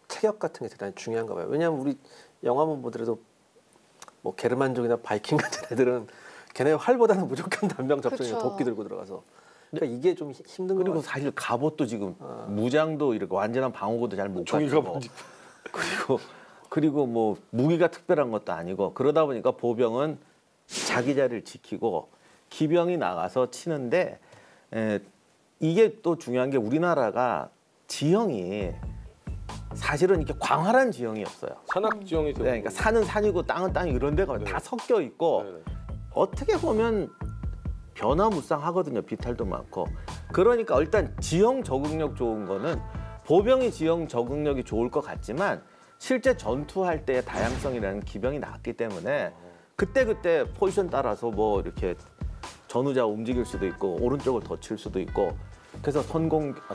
체격 같은 게 대단히 중요한가 봐요. 왜냐하면 우리 영화만 보더라도 뭐 게르만족이나 바이킹 같은 애들은 걔네 활보다는 무조건 단병 접전이에요. 그렇죠. 도끼 들고 들어가서. 그러니까 이게 좀 힘든 거 그리고 같아요. 사실 갑옷도 지금 무장도 이렇게 완전한 방어구도 잘 못 종이가 갖추고 그리고 뭐 무기가 특별한 것도 아니고 그러다 보니까 보병은 자기 자리를 지키고 기병이 나가서 치는데 이게 또 중요한 게 우리나라가 지형이 사실은 이렇게 광활한 지형이었어요. 산악 지형이 되고. 그러니까 산은 산이고 땅은 땅이 이런 데가 다 섞여 있고 네네. 어떻게 보면 변화무쌍하거든요. 비탈도 많고. 그러니까 일단 지형 적응력 좋은 거는 보병이 지형 적응력이 좋을 것 같지만 실제 전투할 때의 다양성이라는 기병이 나왔기 때문에 그때그때 포지션 따라서 뭐 이렇게 전후좌우 움직일 수도 있고 오른쪽을 더 칠 수도 있고 그래서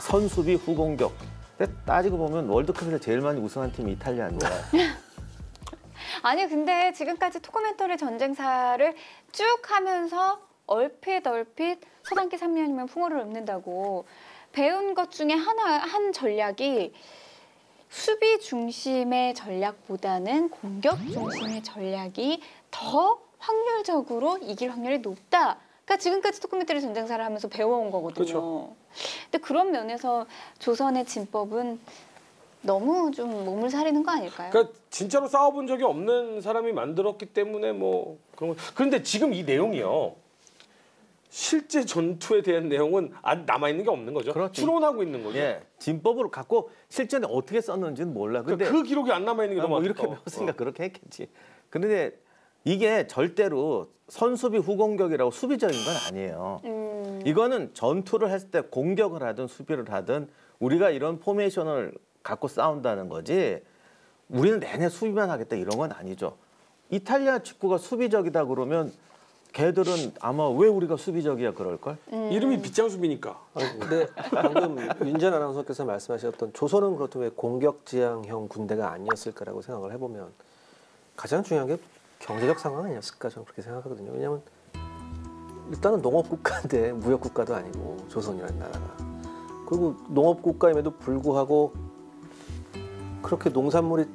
선수비 후공격. 근데 따지고 보면 월드컵에서 제일 많이 우승한 팀이 이탈리아인데 아니 근데 지금까지 토코멘토리 전쟁사를 쭉 하면서 얼핏 서당계 3년이면 풍어를 읊는다고 배운 것 중에 한 전략이 수비 중심의 전략보다는 공격 중심의 전략이 더 확률적으로 이길 확률이 높다. 그러니까 지금까지 토코멘토리 전쟁사를 하면서 배워온 거거든요. 그렇죠. 근데 그런 면에서 조선의 진법은 너무 좀 몸을 사리는 거 아닐까요? 그러니까 진짜로 싸워본 적이 없는 사람이 만들었기 때문에 뭐 그런 거. 그런데 지금 이 내용이요. 실제 전투에 대한 내용은 남아 있는 게 없는 거죠. 그렇죠. 추론하고 있는 거죠. 예, 진법으로 갖고 실전에 어떻게 썼는지는 몰라. 근데 그 기록이 안 남아 있는 게 너무 뭐 이렇게 안타까워. 배웠으니까 그렇게 했겠지. 그런데 이게 절대로 선수비 후공격이라고 수비적인 건 아니에요. 이거는 전투를 했을 때 공격을 하든 수비를 하든 우리가 이런 포메이션을 갖고 싸운다는 거지 우리는 내내 수비만 하겠다 이런 건 아니죠. 이탈리아 축구가 수비적이다 그러면 걔들은 아마 왜 우리가 수비적이야 그럴걸? 이름이 빗장수비니까. 근데 방금 윤전 아나운서께서 말씀하셨던 조선은 그렇다면 왜 공격지향형 군대가 아니었을까라고 생각을 해보면 가장 중요한 게 경제적 상황 아니었을까 저는 그렇게 생각하거든요. 왜냐하면 일단은 농업국가인데 무역국가도 아니고 조선이라는 나라가. 그리고 농업국가임에도 불구하고 그렇게 농산물을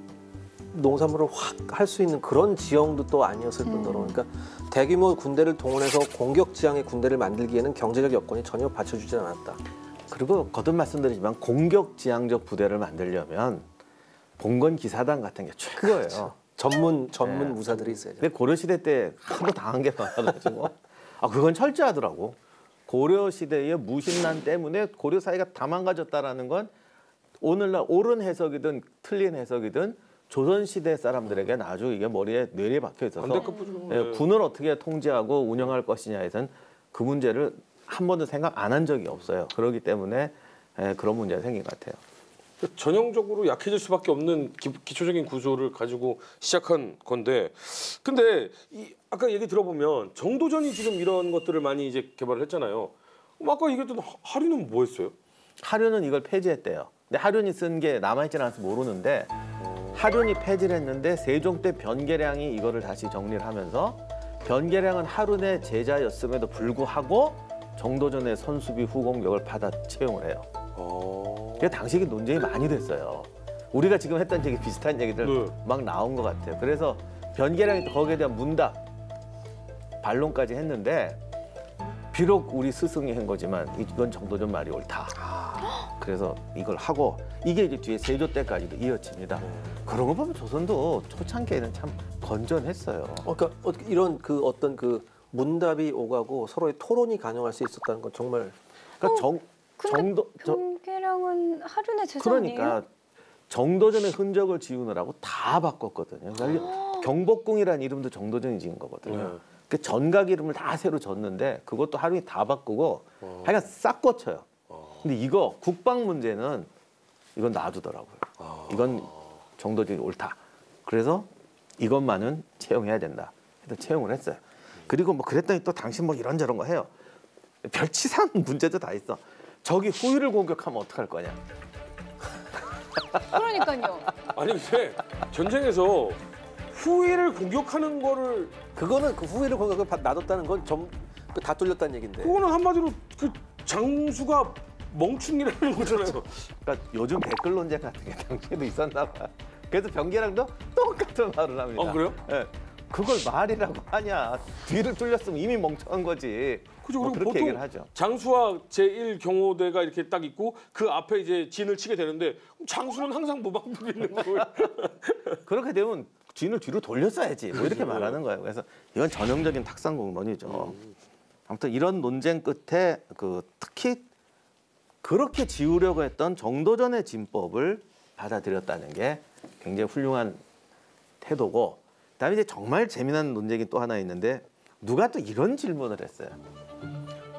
확 할 수 있는 그런 지형도 또 아니었을 뿐더러 그러니까 대규모 군대를 동원해서 공격 지향의 군대를 만들기에는 경제적 여건이 전혀 받쳐주지 않았다. 그리고 거듭 말씀드리지만 공격 지향적 부대를 만들려면 봉건 기사단 같은 게 최고예요. 그렇죠. 전문 네. 무사들이 있어야죠. 근데 고려 시대 때 하도 당한 게 많아가지고 그건 철저하더라고. 고려 시대의 무신난 때문에 고려 사회가 다 망가졌다라는 건 오늘날 옳은 해석이든 틀린 해석이든 조선 시대 사람들에게는 아주 이게 머리에 뇌리에 박혀 있어서 반대급부죠. 예, 군을 어떻게 통제하고 운영할 것이냐에선 그 문제를 한 번도 생각 안 한 적이 없어요. 그렇기 때문에 그런 문제가 생긴 것 같아요. 전형적으로 약해질 수밖에 없는 기초적인 구조를 가지고 시작한 건데, 근데 아까 얘기 들어보면 정도전이 지금 이런 것들을 많이 이제 개발을 했잖아요. 아까 얘기했던 하류는 뭐 했어요? 하류는 이걸 폐지했대요. 근데 하륜이 쓴 게 남아있지는 않아서 모르는데 하륜이 폐지를 했는데 세종 때 변계량이 이거를 다시 정리를 하면서 변계량은 하륜의 제자였음에도 불구하고 정도전의 선수비 후공격을 받아 채용을 해요. 그게 당시에 논쟁이 많이 됐어요. 우리가 지금 했던 얘기 비슷한 얘기들 막 나온 것 같아요. 그래서 변계량이 또 거기에 대한 문답, 반론까지 했는데 비록 우리 스승이 한 거지만 이건 정도전 말이 옳다. 그래서 이걸 하고 이게 이제 뒤에 세조 때까지도 이어집니다. 그런 거 보면 조선도 초창기에는 참 건전했어요. 그러니까 이런 그 어떤 그 문답이 오가고 서로의 토론이 가능할 수 있었다는 건 정말 그러니까 근데 변계량은 하륜의 제자 아니에요? 그러니까 정도전의 흔적을 지우느라고 다 바꿨거든요. 그러니까 경복궁이라는 이름도 정도전이 지은 거거든요. 그 전각 이름을 다 새로 졌는데 그것도 하륜이 다 바꾸고 하여간 싹 고쳐요. 근데 이거 국방 문제는 이건 놔두더라고요. 이건 정도전이 옳다. 그래서 이것만은 채용해야 된다. 그래서 채용을 했어요. 그리고 뭐 그랬더니 또 당신 뭐 이런저런 거 해요. 별치상 문제도 다 있어. 적이 후위를 공격하면 어떡할 거냐. 그러니까요. 아니 근데 전쟁에서 후위를 공격하는 거를 그거는 그 후위를 공격을 놔뒀다는 건 다 뚫렸다는 얘긴데. 그거는 한마디로 그 장수가 멍충이라는 거잖아요. 그러니까 요즘 댓글 논쟁 같은 게 당시에도 있었나 봐. 그래서 변계랑도 똑같은 말을 합니다. 그래요? 예. 그걸 말이라고 하냐. 뒤를 뚫렸으면 이미 멍청한 거지. 그죠. 뭐 그리고 그렇게 보통 얘기를 하죠. 장수와 제1경호대가 이렇게 딱 있고 그 앞에 이제 진을 치게 되는데 장수는 항상 무방비고 있는 거예요. 그렇게 되면 진을 뒤로 돌렸어야지. 뭐 이렇게 말하는 거예요. 그래서 이건 전형적인 탁상공론이죠. 아무튼 이런 논쟁 끝에 특히 그렇게 지우려고 했던 정도전의 진법을 받아들였다는 게 굉장히 훌륭한 태도고, 그다음에 이제 정말 재미난 논쟁이 또 하나 있는데 누가 또 이런 질문을 했어요.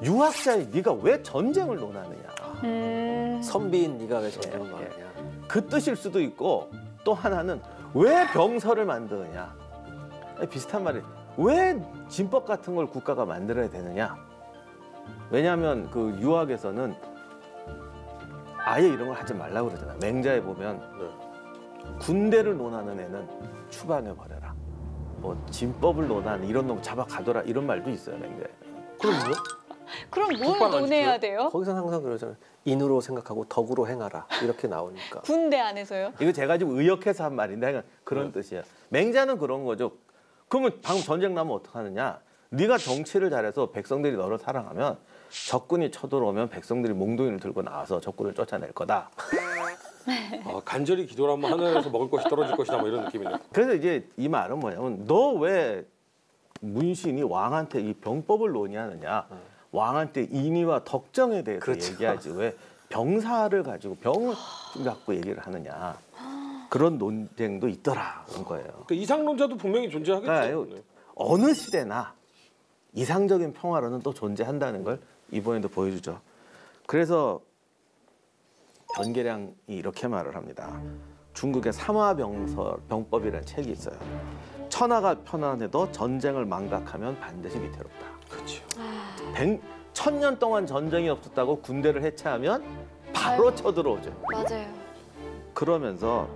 유학자인 네가 왜 전쟁을 논하느냐. 선비인 네가 왜 전쟁을 예, 말하냐. 그 뜻일 수도 있고 또 하나는 왜 병서를 만드느냐. 비슷한 말이 왜 진법 같은 걸 국가가 만들어야 되느냐. 왜냐하면 그 유학에서는 아예 이런 걸 하지 말라고 그러잖아요. 맹자에 보면 군대를 논하는 애는 추방해 버려라. 뭐 진법을 논하는 이런 놈 잡아 가둬라 이런 말도 있어요. 맹자에. 그럼요? 그럼 뭘 국방 안 논해야 지켜요? 돼요? 거기서 항상 그러잖아요. 인으로 생각하고 덕으로 행하라. 이렇게 나오니까. 군대 안에서요? 이거 제가 지금 의역해서 한 말인데 그런 뜻이에요. 맹자는 그런 거죠. 그러면 방금 전쟁 나면 어떡하느냐. 네가 정치를 잘해서 백성들이 너를 사랑하면 적군이 쳐들어오면 백성들이 몽둥이를 들고 나와서 적군을 쫓아낼 거다. 간절히 기도를 하면 하늘에서 먹을 것이 떨어질 것이다 뭐 이런 느낌이네요. 그래서 이제 이 말은 뭐냐면 너 왜 문신이 왕한테 이 병법을 논의하느냐. 왕한테 인의와 덕정에 대해서 그렇죠. 얘기하지 왜 병사를 가지고 병을 갖고 얘기를 하느냐. 그런 논쟁도 있더라 그런 거예요. 그러니까 이상론자도 분명히 존재하겠죠. 그러니까 네. 어느 시대나 이상적인 평화로는 또 존재한다는 걸 이번에도 보여주죠. 그래서 변계량이 이렇게 말을 합니다. 중국의 삼화병법이라는 책이 있어요. 천하가 편안해도 전쟁을 망각하면 반드시 위태롭다. 그렇죠. 1000년 동안 전쟁이 없었다고 군대를 해체하면 바로 쳐들어오죠. 맞아요. 그러면서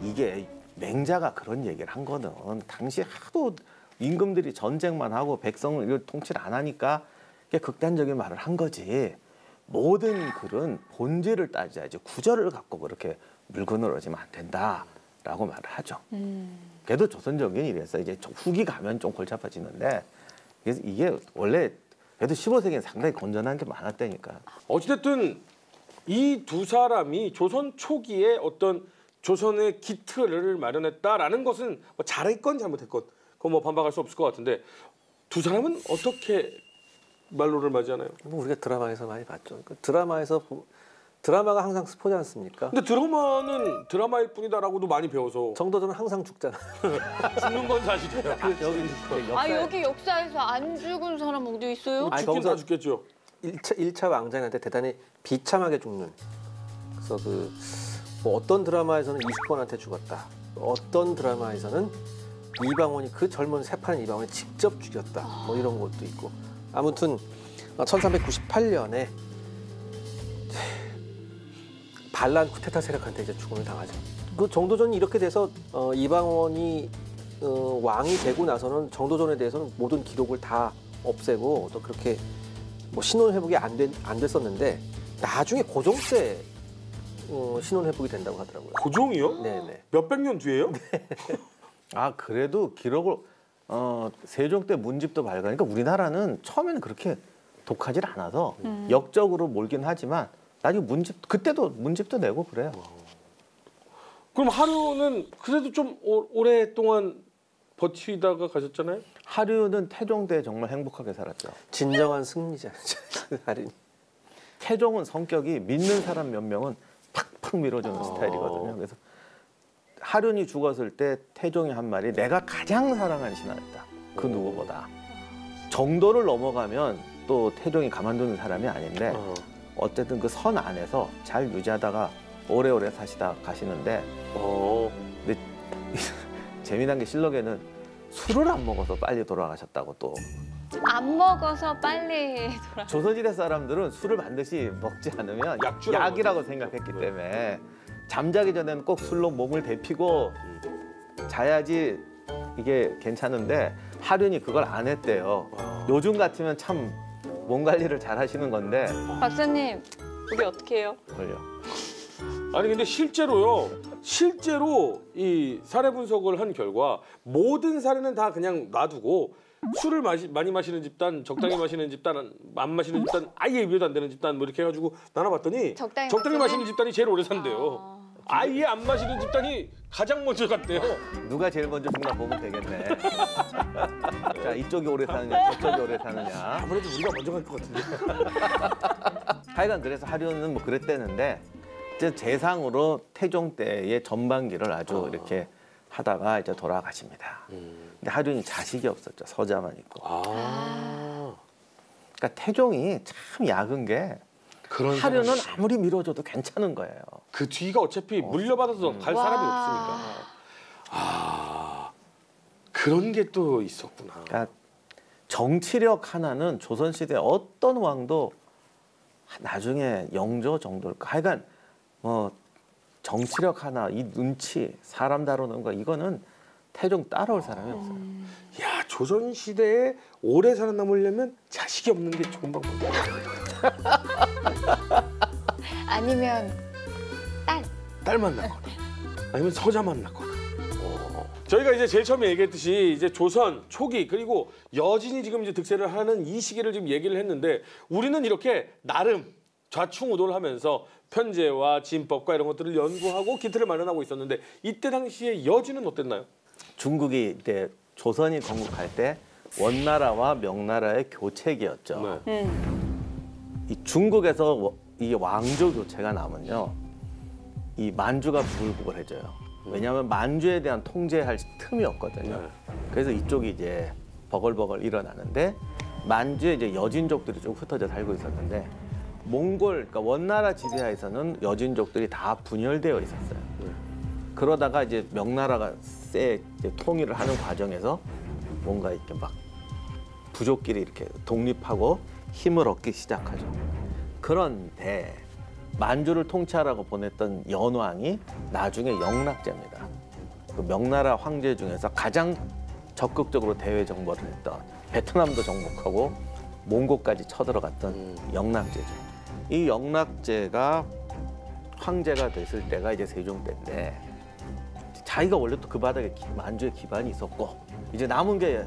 이게 맹자가 그런 얘기를 한 거는 당시 하도 임금들이 전쟁만 하고 백성을 이걸 통치를 안 하니까 극단적인 말을 한 거지. 모든 글은 본질을 따져야지 구절을 갖고 그렇게 물그늘어지면 안 된다라고 말을 하죠. 그래도 조선적인 일에서 이제 후기 가면 좀 골치 아파지는데 그래서 이게 원래 그래도 15세기는 상당히 건전한 게 많았다니까. 어찌됐든 이 두 사람이 조선 초기에 어떤 조선의 기틀을 마련했다라는 것은 뭐 잘했건 잘못했건 그건 뭐 반박할 수 없을 것 같은데 두 사람은 어떻게 말로를 맞이하나요? 뭐 우리가 드라마에서 많이 봤죠. 그 드라마가 항상 스포지 않습니까? 근데 드라마는 드라마일 뿐이다라고도 많이 배워서 정도전은 항상 죽잖아. 죽는 건 사실이에요. 여기 이제 아 여기 역사에서 안 죽은 사람 어디 있어요? 아니, 죽긴 거기서 다 죽겠죠. 1차 왕자한테 대단히 비참하게 죽는. 그래서 뭐 어떤 드라마에서는 이숙번한테 죽었다. 어떤 드라마에서는 이방원이 그 젊은 새파란 이방원이 직접 죽였다. 뭐 이런 것도 있고. 아무튼 1398년에 반란 쿠데타 세력한테 이제 죽음을 당하죠. 그 정도전이 이렇게 돼서 이방원이 왕이 되고 나서는 정도전에 대해서는 모든 기록을 다 없애고 또 그렇게 뭐 신원 회복이 안 됐었는데 나중에 고종 때 신원 회복이 된다고 하더라고요. 고종이요? 네네. 몇백 년 뒤에요? 아 그래도 기록을 세종 때 문집도 발견하니까 우리나라는 처음에는 그렇게 독하지 않아서 역적으로 몰긴 하지만 나중에 그때도 문집도 내고 그래요. 그럼 하루는 그래도 좀 오랫동안 버티다가 가셨잖아요? 하류는 태종 때 정말 행복하게 살았죠. 진정한 승리자. 할인. 태종은 성격이 믿는 사람 몇 명은 팍팍 밀어주는 스타일이거든요. 그래서 하륜이 죽었을 때 태종이 한 말이 내가 가장 사랑하는 신하였다. 그 누구보다. 정도를 넘어가면 또 태종이 가만두는 사람이 아닌데 어쨌든 그 선 안에서 잘 유지하다가 오래오래 사시다 가시는데 근데 재미난 게 실록에는 술을 안 먹어서 빨리 돌아가셨다고 또. 안 먹어서 빨리 돌아. 조선시대 사람들은 술을 반드시 먹지 않으면 약이라고 생각했기 때문에 잠자기 전에는 꼭 술로 몸을 데피고 자야지 이게 괜찮은데 하륜이 그걸 안 했대요. 요즘 같으면 참 몸 관리를 잘 하시는 건데 박사님 우리 어떻게 해요? 걸려. 아니 근데 실제로 이 사례 분석을 한 결과 모든 사례는 다 그냥 놔두고 술을 많이 마시는 집단, 적당히 마시는 집단, 안 마시는 집단, 아예 비교도 안 되는 집단 뭐 이렇게 해가지고 나눠봤더니 적당히 마시는 집단이 제일 오래 산대요. 아예 안 마시는 집단이 가장 먼저 갔대요. 누가 제일 먼저 죽나 보면 되겠네. 자 이쪽이 오래 사느냐 저쪽이 오래 사느냐. 아무래도 우리가 먼저 갈 것 같은데. 하여간 그래서 하륜은 뭐 그랬대는데 이제 재상으로 태종 때의 전반기를 아주 이렇게 하다가 이제 돌아가십니다. 근데 하륜이 자식이 없었죠. 서자만 있고. 그러니까 태종이 참 약은 게 그런 하류는 사람이 아무리 밀어줘도 괜찮은 거예요. 그 뒤가 어차피 물려받아서 갈 사람이 와. 없으니까. 아 그런 게 또 있었구나. 그러니까 정치력 하나는 조선시대 어떤 왕도 나중에 영조 정도일까. 하여간 뭐 정치력 하나, 이 눈치, 사람 다루는 거 이거는 태종 따라올 사람이 없어요. 야 조선 시대에 오래 살아남으려면 자식이 없는 게 좋은 방법이야. 아니면 딸 만나거나 아니면 서자 만나거나. 저희가 이제 제일 처음에 얘기했듯이 이제 조선 초기 그리고 여진이 지금 이제 득세를 하는 이 시기를 지금 얘기를 했는데 우리는 이렇게 나름 좌충우돌 하면서 편제와 진법과 이런 것들을 연구하고 기틀을 마련하고 있었는데 이때 당시에 여진은 어땠나요? 중국이 이때 조선이 건국할 때 원나라와 명나라의 교체기였죠. 네. 이 중국에서 이 왕조 교체가 나면요, 이 만주가 부글부글해져요. 왜냐하면 만주에 대한 통제할 틈이 없거든요. 네. 그래서 이쪽이 이제 버글버글 일어나는데 만주에 이제 여진족들이 좀 흩어져 살고 있었는데 몽골, 그러니까 원나라 지배하에서는 여진족들이 다 분열되어 있었어요. 그러다가 이제 명나라가 이제 통일을 하는 과정에서 뭔가 이렇게 막 부족끼리 이렇게 독립하고 힘을 얻기 시작하죠. 그런데 만주를 통치하라고 보냈던 연왕이 나중에 영락제입니다. 그 명나라 황제 중에서 가장 적극적으로 대외 정벌을 했던, 베트남도 정복하고 몽골까지 쳐들어갔던 영락제죠. 이 영락제가 황제가 됐을 때가 이제 세종 때인데 자기가 원래 또 그 바닥에 만주에 기반이 있었고 이제 남은 게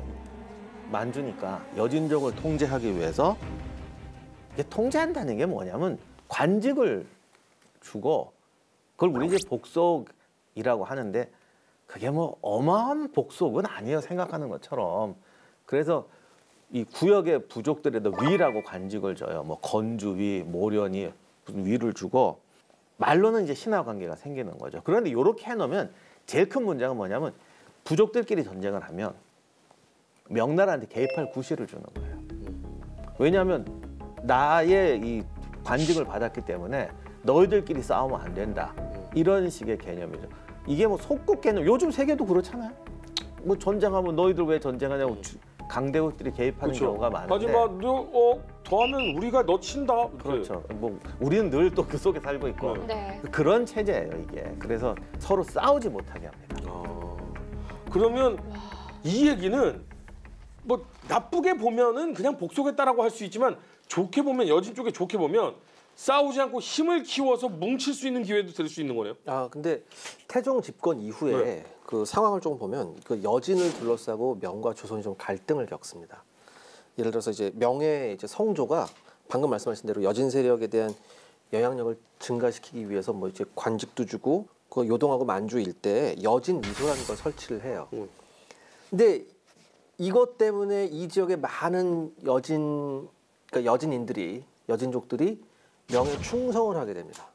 만주니까 여진족을 통제하기 위해서 이게 통제한다는 게 뭐냐면 관직을 주고 그걸 우리 이제 복속이라고 하는데 그게 뭐 어마어마한 복속은 아니에요, 생각하는 것처럼. 그래서 이 구역의 부족들에도 위라고 관직을 줘요. 뭐 건주위, 모련이 무슨 위를 주고 말로는 이제 신하 관계가 생기는 거죠. 그런데 이렇게 해놓으면 제일 큰 문제가 뭐냐면 부족들끼리 전쟁을 하면 명나라한테 개입할 구실을 주는 거예요. 왜냐하면 나의 이 관직을 받았기 때문에 너희들끼리 싸우면 안 된다. 이런 식의 개념이죠. 이게 뭐 속국 개념, 요즘 세계도 그렇잖아요. 뭐 전쟁하면 너희들 왜 전쟁하냐고 강대국들이 개입하는 그렇죠. 경우가 많은데. 하지만 너 더하면 우리가 너 친다. 그렇죠. 뭐 우리는 늘 또 그 속에 살고 있고 네. 그런 체제예요 이게. 그래서 서로 싸우지 못하게 합니다. 그러면 이 얘기는 뭐 나쁘게 보면은 그냥 복속했다라고 할 수 있지만 좋게 보면 여진 쪽에 좋게 보면 싸우지 않고 힘을 키워서 뭉칠 수 있는 기회도 될 수 있는 거네요. 아 근데 태종 집권 이후에 네. 그 상황을 조금 보면 그 여진을 둘러싸고 명과 조선이 좀 갈등을 겪습니다. 예를 들어서 이제 명의 이제 성조가 방금 말씀하신 대로 여진 세력에 대한 영향력을 증가시키기 위해서 뭐 이제 관직도 주고 그 요동하고 만주 일대에 여진 미소라는 걸 설치를 해요. 근데 이것 때문에 이 지역의 많은 그러니까 여진인들이 여진족들이 명에 충성을 하게 됩니다.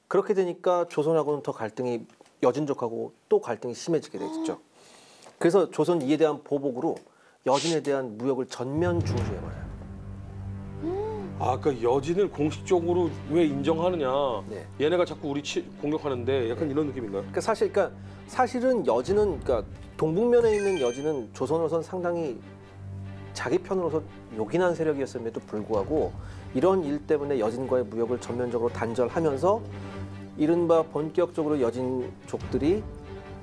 그렇게 되니까 조선하고는 더 갈등이 여진족하고 또 갈등이 심해지게 되죠. 그래서 조선 이에 대한 보복으로 여진에 대한 무역을 전면 중지해버려요. 아, 그러니까 여진을 공식적으로 왜 인정하느냐? 네. 얘네가 자꾸 우리 공격하는데 약간 이런 느낌인가요? 그러니까 사실은 여진은 그러니까 동북면에 있는 여진은 조선으로선 상당히 자기 편으로서 요긴한 세력이었음에도 불구하고 이런 일 때문에 여진과의 무역을 전면적으로 단절하면서 이른바 본격적으로 여진족들이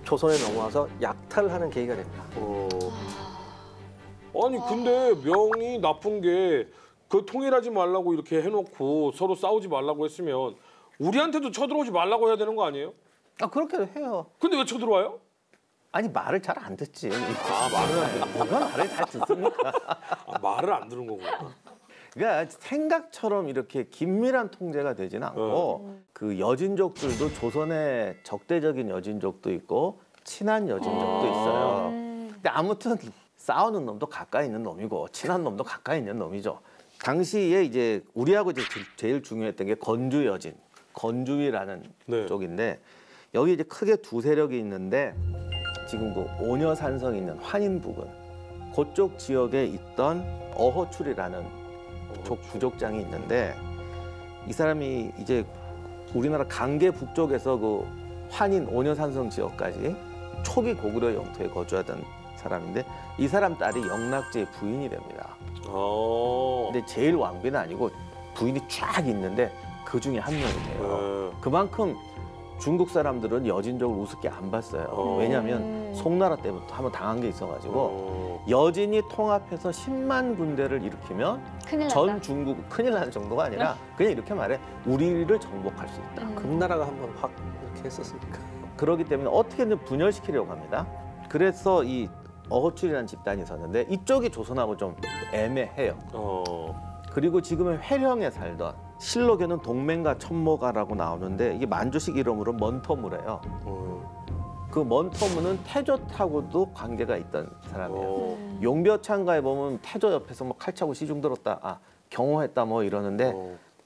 조선에 넘어와서 약탈을 하는 계기가 됩니다. 아니 근데 명이 나쁜 게 그 통일하지 말라고 이렇게 해놓고 서로 싸우지 말라고 했으면 우리한테도 쳐들어오지 말라고 해야 되는 거 아니에요? 아 그렇게도 해요. 근데 왜 쳐들어와요? 아니 말을 잘 안 듣지. 아 말을 안 듣는 누가 말을 잘 듣습니까? 말을 안 들은 거구나. 그러니까 생각처럼 이렇게 긴밀한 통제가 되지는 않고 그 여진족들도 조선의 적대적인 여진족도 있고 친한 여진족도 있어요. 근데 아무튼 싸우는 놈도 가까이 있는 놈이고 친한 놈도 가까이 있는 놈이죠. 당시에 이제 우리하고 이제 제일 중요했던 게 건주 여진, 건주위라는 네. 쪽인데 여기 이제 크게 두 세력이 있는데 지금 그 오녀산성에 있는 환인 부근 그쪽 지역에 있던 어허출이라는 부족장이 있는데 이 사람이 이제 우리나라 강계 북쪽에서 그 환인 오녀산성 지역까지 초기 고구려 영토에 거주하던 사람인데 이 사람 딸이 영락제의 부인이 됩니다. 근데 제일 왕비는 아니고 부인이 쫙 있는데 그 중에 한 명이 돼요. 그만큼 중국 사람들은 여진족을 우습게 안 봤어요. 왜냐하면 송나라 때부터 한번 당한 게 있어가지고 여진이 통합해서 10만 군대를 일으키면 큰일 난다. 전 중국 큰일 나는 정도가 아니라 그냥 이렇게 말해 우리를 정복할 수 있다. 금나라가 한번 확 이렇게 했었으니까. 그렇기 때문에 어떻게든 분열시키려고 합니다. 그래서 이 어허출이라는 집단이 있었는데 이쪽이 조선하고 좀 애매해요. 그리고 지금은 회령에 살던 실록에는 동맹가 천모가라고 나오는데 이게 만주식 이름으로 먼터무래요. 그 먼터무는 태조하고도 관계가 있던 사람이에요. 용벼창가에 보면 태조 옆에서 뭐 칼 차고 시중 들었다, 경호했다 뭐 이러는데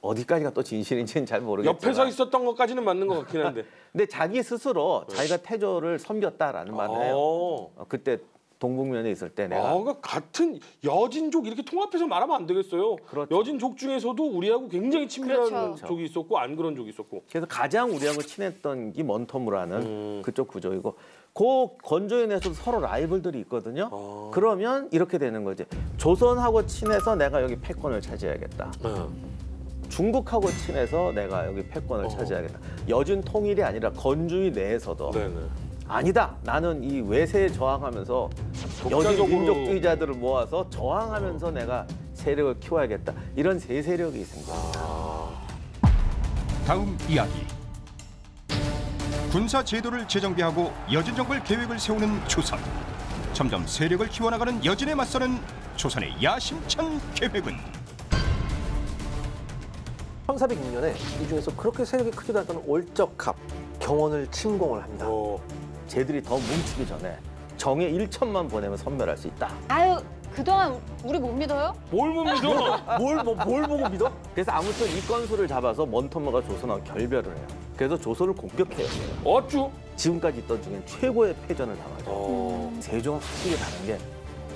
어디까지가 또 진실인지는 잘 모르겠지만 옆에서 있었던 것까지는 맞는 것 같긴 한데. 근데 자기 스스로 자기가 태조를 섬겼다라는 말을 해요. 그때 동북면에 있을 때 내가 그러니까 같은 여진족 이렇게 통합해서 말하면 안 되겠어요. 그렇죠. 여진족 중에서도 우리하고 굉장히 친밀한 그렇죠. 족이 있었고 안 그런 족이 있었고. 그래서 가장 우리하고 친했던 게 먼터무라는 그쪽 구조이고 그 건조연에서도 서로 라이벌들이 있거든요. 그러면 이렇게 되는 거지. 조선하고 친해서 내가 여기 패권을 차지해야겠다. 중국하고 친해서 내가 여기 패권을 차지하겠다. 여진 통일이 아니라 건주의 내에서도 네네. 아니다. 나는 이 외세에 저항하면서 여진 독자적으로. 민족주의자들을 모아서 저항하면서 내가 세력을 키워야겠다. 이런 세 세력이 생깁니다. 다음 이야기. 군사 제도를 재정비하고 여진 정벌 계획을 세우는 조선. 점점 세력을 키워나가는 여진에 맞서는 조선의 야심찬 계획은 1406년에 이 중에서 그렇게 세력이 크지도 않던 올적갑 경원을 침공을 합니다. 쟤들이 더 뭉치기 전에 정예 1천만 보내면 선멸할 수 있다. 아유, 그동안 우리 못 믿어요? 뭘 못 믿어? 뭘 보고 믿어? 그래서 아무튼 이 건수를 잡아서 먼터머가 조선하고 결별을 해요. 그래서 조선을 공격해요. 어쭈? 지금까지 있던 중에 최고의 패전을 당하죠. 세종은 확실히 다른 게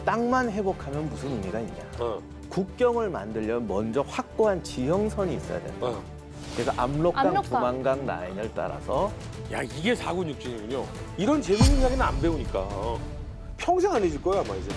땅만 회복하면 무슨 의미가 있냐. 국경을 만들려면 먼저 확고한 지형선이 있어야 된다. 그래서 압록강, 압록강. 두만강 라인을 따라서 야, 이게 4군육진이군요. 이런 재밌는 이야기는 안 배우니까 평생 안 해줄 거야 아마 이제.